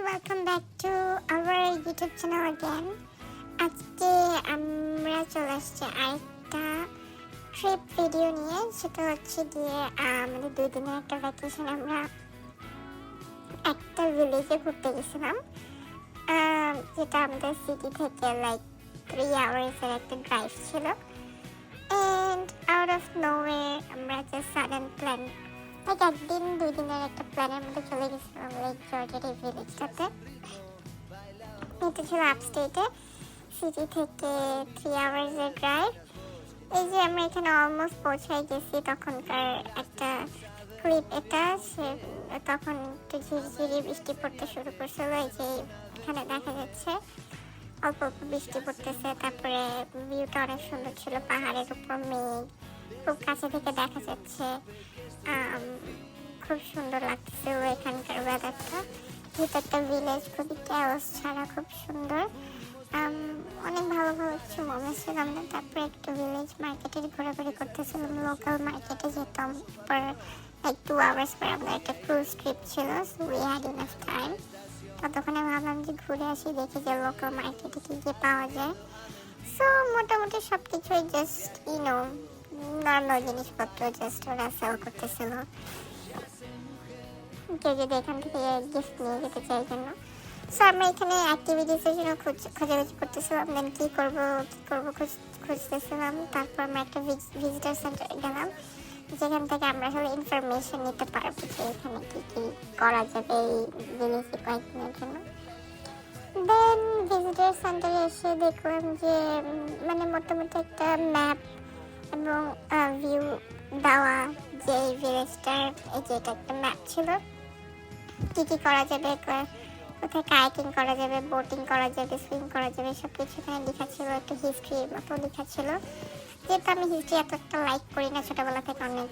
welcome back to our YouTube channel again. আজকে আমরা চলে আসছি আরেকটা ট্রিপ ভিডিও নিয়ে। সেটা হচ্ছে গিয়ে আমাদের 2 দিনের একটা ভ্যাকেশন। আমরা একটা ভিলেজে ঘুরতে গেছিলাম, যেটা আমাদের সিটি থেকে লাইক 3 আওয়ার্সের একটা ড্রাইভ ছিল। অ্যান্ড আউট অফ নোওয়্যার আমরা জাস্ট সাডেন প্ল্যান, লাইক একদিন 2 দিনের একটা প্ল্যানের মধ্যে চলে গেছিলাম লেক জর্জের এই ভিলেজটাতে। এটা ছিল আপস্টেটে, সিটি থেকে 3 আওয়ার্সের ড্রাইভ। এই যে আমরা এখানে অলমোস্ট পৌঁছাই গেছি, তখনকার একটা ক্লিপ এটা। তখন একটু ঝিরিঝিরি বৃষ্টি পড়তে শুরু করছিল। এই যে এখানে দেখা যাচ্ছে অল্প অল্প বৃষ্টি পড়তেছে। তারপরে ভিউটা অনেক সুন্দর ছিল, পাহাড়ের উপর মেঘ খুব কাছে থেকে দেখা যাচ্ছে। খুব সুন্দর লাগতেছিল এখানকার ওয়েদারটা। ভিতরটা ভিলেজ খুবই ক্যাওস ছাড়া খুব সুন্দর। অনেক ভালো ভালো কিছু মোমেন্টস ছিল আমাদের। তারপরে একটু ভিলেজ মার্কেটে ঘোরাঘুরি করতেছিলাম, লোকাল মার্কেটে যেতাম। পর লাইক 2 আওয়ার্স পর আমাদের একটা ক্রুজ ট্রিপ ছিল, so we had enough time. ততক্ষণে ভাবলাম যে ঘুরে আসি, দেখি যে লোকাল মার্কেটে কী কী পাওয়া যায়। সো মোটামুটি সব কিছুই জাস্ট নর্মাল জিনিসপত্র জাস্ট ওরা সেল করতেছিল। কেউ যদি এখান থেকে গিফট নিয়ে যেতে চাই জন্য। সো আমরা এখানে অ্যাক্টিভিটিসের জন্য খোঁজাখুঁজি করতেছিলাম, দেন কী করবো খুঁজতেছিলাম। তারপর আমরা একটা ভিজিটার সেন্টারে গেলাম, যেখান থেকে আমরা আসলে ইনফরমেশন নিতে পারবো যে এখানে কী কী করা যাবে এই ভিলেজে কয়েকদিনের জন্য। দেন ভিজিটার সেন্টারে এসে দেখলাম যে মানে মোটামুটি একটা ম্যাপ এবং ভিউ দেওয়া, যে এই ভিলেজটার এই যে এটা একটা ম্যাপ ছিল, কী কী করা যাবে, কোথায় কায়াকিং করা যাবে, বোটিং করা যাবে, সুইম করা যাবে, সব কিছু এখানে লেখা ছিল। একটা হিস্ট্রির মতো লেখা ছিল। যেহেতু আমি হিস্ট্রি এত একটা লাইক করি না, ছোটোবেলা থেকে অনেক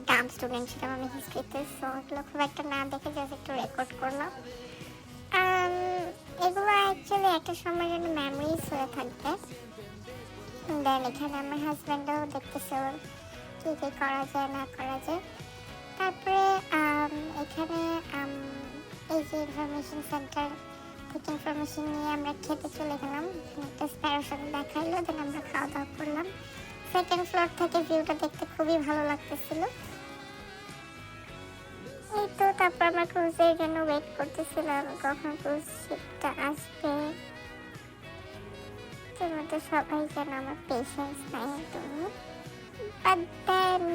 ডাম স্টুডেন্ট ছিলাম আমি হিস্ট্রিতে, সো এগুলো খুব একটা না দেখে জাস্ট একটু রেকর্ড করলাম। এগুলো অ্যাকচুয়ালি একটা সময়ের জন্য মেমোরিজ হয়ে থাকবে। দেন এখানে আমার হাজব্যান্ডও দেখতেছিল কী কী করা যায় না করা যায়। তারপরে এখানে এই যে ইনফরমেশন সেন্টার থেকে ইনফরমেশন নিয়ে আমরা খেতে চলে গেলাম। একটা স্প্যারোর সাথে দেখাইলো, দেন আমরা খাওয়া দাওয়া করলাম। 2nd ফ্লোর থেকে ভিউটা দেখতে খুবই ভালো লাগতেছিল। এই তো তারপর আমরা ক্রুজের জন্য ওয়েট করতেছিলাম কখন ক্রুজ শিপটা আসবে। তো সবাই যেন আমার পেশেন্স নাই একদমই।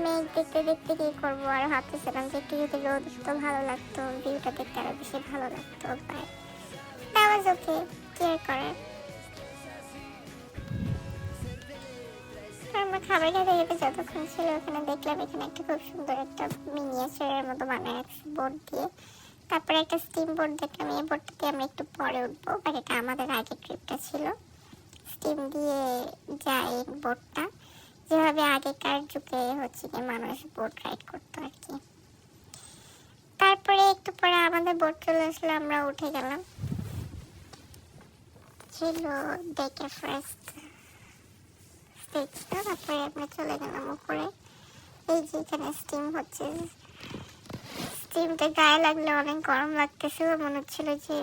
মেঘ দেখতে দেখতে কি করবো, আর ভাবতেছিলাম যে একটু যদি রোদ তো ভালো লাগতো, ভিউটা দেখতে আরো বেশি ভালো লাগতো। But that was okay, care করার। আমরা খাবার খেতে খেতে যতক্ষণ ছিল ওখানে দেখলাম এখানে একটা খুব সুন্দর একটা মিনিয়েচারের মতো বানায় বোর্ড দিয়ে। তারপরে একটা স্টিম বোর্ড দেখলাম, এই বোর্ডটা দিয়ে আমরা একটু পরে উঠবো, বাট এটা আমাদের আগের ট্রিপটা ছিল। স্টিম দিয়ে যায় বোর্ডটা, যেভাবে আগেকার যুগে হচ্ছে কি মানুষ বোট রাইড করতো আর কি। তারপরে একটু পরে আমাদের বোট চলে আসলো, আমরা উঠে গেলাম। ছিল ডেকের ফার্স্ট স্টেজটা। তারপরে আমরা চলে গেলাম উপরে। এই যে এখানে স্টিম হচ্ছে, স্টিমটা গায়ে লাগলে অনেক গরম লাগতেছিল, মনে হচ্ছিল যে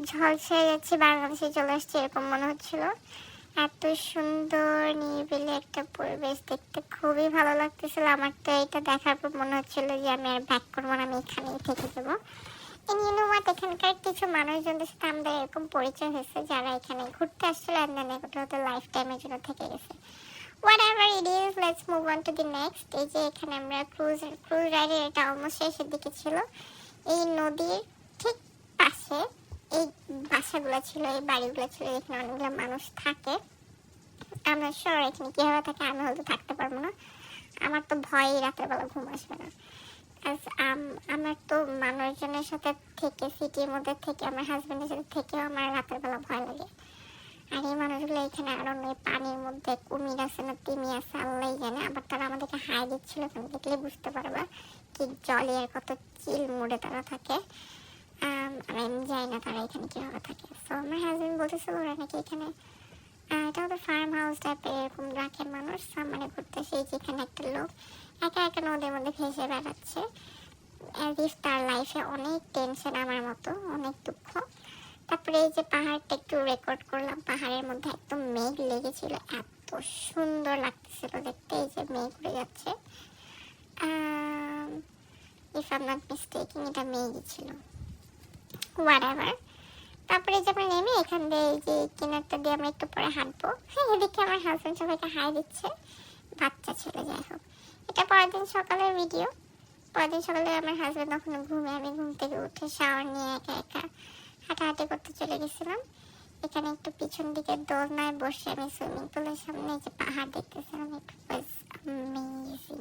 ঝলসে যাচ্ছে, বাংলাদেশে চলে আসছে এরকম মনে হচ্ছিল। এত সুন্দর নিরিবিলি একটা পরিবেশ, দেখতে খুবই ভালো লাগতেছিল। আমার তো এটা দেখার পর মনে হচ্ছিল যে আমি আর ব্যাক করবো না, আমি এখানেই থেকে যাবো। এখানকার কিছু মানুষজনদের সাথে আমাদের এরকম পরিচয় হয়েছে যারা এখানে ঘুরতে আসছিল, হয়তো লাইফ টাইমের জন্য থেকে গেছে। Whatever it is, let's move on to the next. এই যে এখানে আমরা ক্রুজ রাইডের এটা অলমোস্ট শেষের দিকে ছিল। এই নদীর ঠিক পাশে এই বাসাগুলো ছিল, এই বাড়িগুলো ছিল, এখানে অনেকগুলো মানুষ থাকে। আমরা শিওর এখানে কীভাবে থাকে, আমি হয়তো থাকতে পারবো না। আমার তো ভয়ই রাতের বেলা ঘুম আসবে না। আমার তো মানুষজনের সাথে থেকে সিটির মধ্যে থেকে আমার হাজব্যান্ডের সাথে থেকেও আমার রাতের বেলা ভয় লাগে। আর এই মানুষগুলো এখানে আরো নেই, পানির মধ্যে কুমির আছে না তিমি আছে আল্লাহ জানে। আবার তারা আমাদেরকে হাই দিচ্ছিল, এখানে দেখলে বুঝতে পারবা কি জলে আর কত চিল মুড়ে তারা থাকে। আর আমি জানি না তারা এখানে কীভাবে থাকে। সো আমার হাজব্যান্ড বলতেছিল ওরা নাকি এখানে এটা ওদের ফার্ম হাউস টাইপের এরকম রাখে মানুষ, মানে ঘুরতে। সেই যেখানে একটা লোক একা একা নদীর মধ্যে ভেসে বেড়াচ্ছে, অ্যাজ ইফ তার লাইফে অনেক টেনশন আমার মতো, অনেক দুঃখ। তারপরে এই যে পাহাড়টা একটু রেকর্ড করলাম, পাহাড়ের মধ্যে একদম মেঘ লেগেছিল, এত সুন্দর লাগতেছিল দেখতে। এই যে মেঘ উড়ে যাচ্ছে, ইফ আই এম নট মিস্টেকিং এটা মেঘই ছিল, হোয়াটএভার। তারপরে যে আমরা নেমে এখান দিয়ে এই যে কিনারটা দিয়ে আমরা একটু পরে হাঁটবো। হ্যাঁ, এদিকে আমার হাজব্যান্ড সবাইকে হাই দিচ্ছে, বাচ্চা ছেলে, যাই হোক। এটা পরের দিন সকালের ভিডিও। পরের দিন সকালে আমার হাজব্যান্ড তখন ঘুমে, আমি ঘুম থেকে উঠে শাওয়ার নিয়ে একা একা হাঁটাহাঁটি করতে চলে গেছিলাম। এখানে একটু পিছন দিকে দোলনায় বসে আমি সুইমিং পুলের সামনে যে পাহাড় দেখতেছিলাম, ইট ওয়াজ অ্যামেজিং,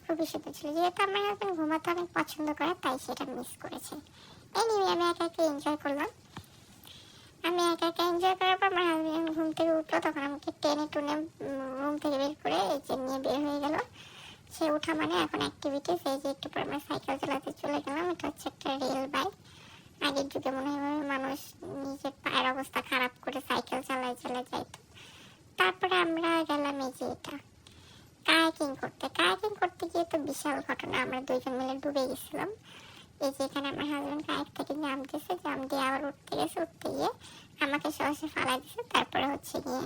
খুবই সুন্দর ছিল। যেহেতু আমার হাজব্যান্ড ঘুমাতে অনেক পছন্দ করে, তাই সেটা মিস করেছে। এনিওয়ে আমি একা একা এনজয় করলাম। আমি একা একা এনজয় করার পর আমার হাজব্যান্ড ঘুম থেকে উঠলো, তখন আমাকে টেনে টুনে রুম থেকে বের করে এই যে নিয়ে বের হয়ে গেল। সে ওঠা মানে এখন অ্যাক্টিভিটিস। এই যে একটু পর আমরা সাইকেল চালাতে চলে গেলাম। এটা হচ্ছে একটা রেল বাইক। আগের যুগে মনে হয় মানুষ নিজের পায়ের অবস্থা খারাপ করে সাইকেল চালায় যাইতো। তারপরে আমরা গেলাম এই যে এটা কায়াকিং করতে। কায়াকিং করতে গিয়ে তো বিশাল ঘটনা, আমরা দুইজন মিলে ডুবে গেছিলাম। এই যে এখানে আমার হাজব্যান্ড কায়াক থেকে নামতেছে, জাম দিয়ে আবার উঠতে গেছে, উঠতে গিয়ে আমাকে সহসে ফালাই দিছে। তারপরে হচ্ছে গিয়ে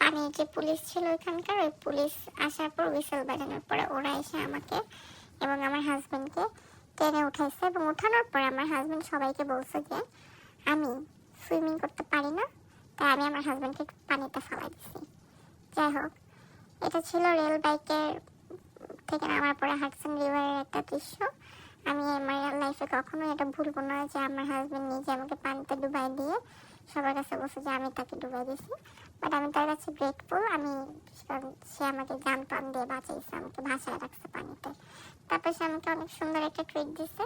পানির যে পুলিশ ছিল ওইখানকার, ওই পুলিশ আসার পর হুইসেল বাজানোর পরে ওরা এসে আমাকে এবং আমার হাজব্যান্ডকে টেনে উঠাইছে। এবং উঠানোর পরে আমার হাজব্যান্ড সবাইকে বলছে যে আমি সুইমিং করতে পারি না, তাই আমি আমার হাজব্যান্ডকে পানিতে ফালাই দিছি। যাই হোক, এটা ছিল রেল বাইকের থেকে নামার পরে হাডসন রিভারের একটা দৃশ্য। আমি আমার লাইফে কখনো এটা ভুলবো না যে আমার হাজব্যান্ড নিজে আমাকে পানিতে ডুবাই দিয়ে সবার কাছে বলছে যে আমি তাকে ডুবাই দিয়েছি। বাট আমি তার কাছে গ্রেটফুল, আমি সে আমাকে জান প্রাণ দিয়ে বাঁচাইছে, আমাকে ভাসায় রাখছে পানিতে। তারপর সে আমাকে অনেক সুন্দর একটা ট্রিট দিছে।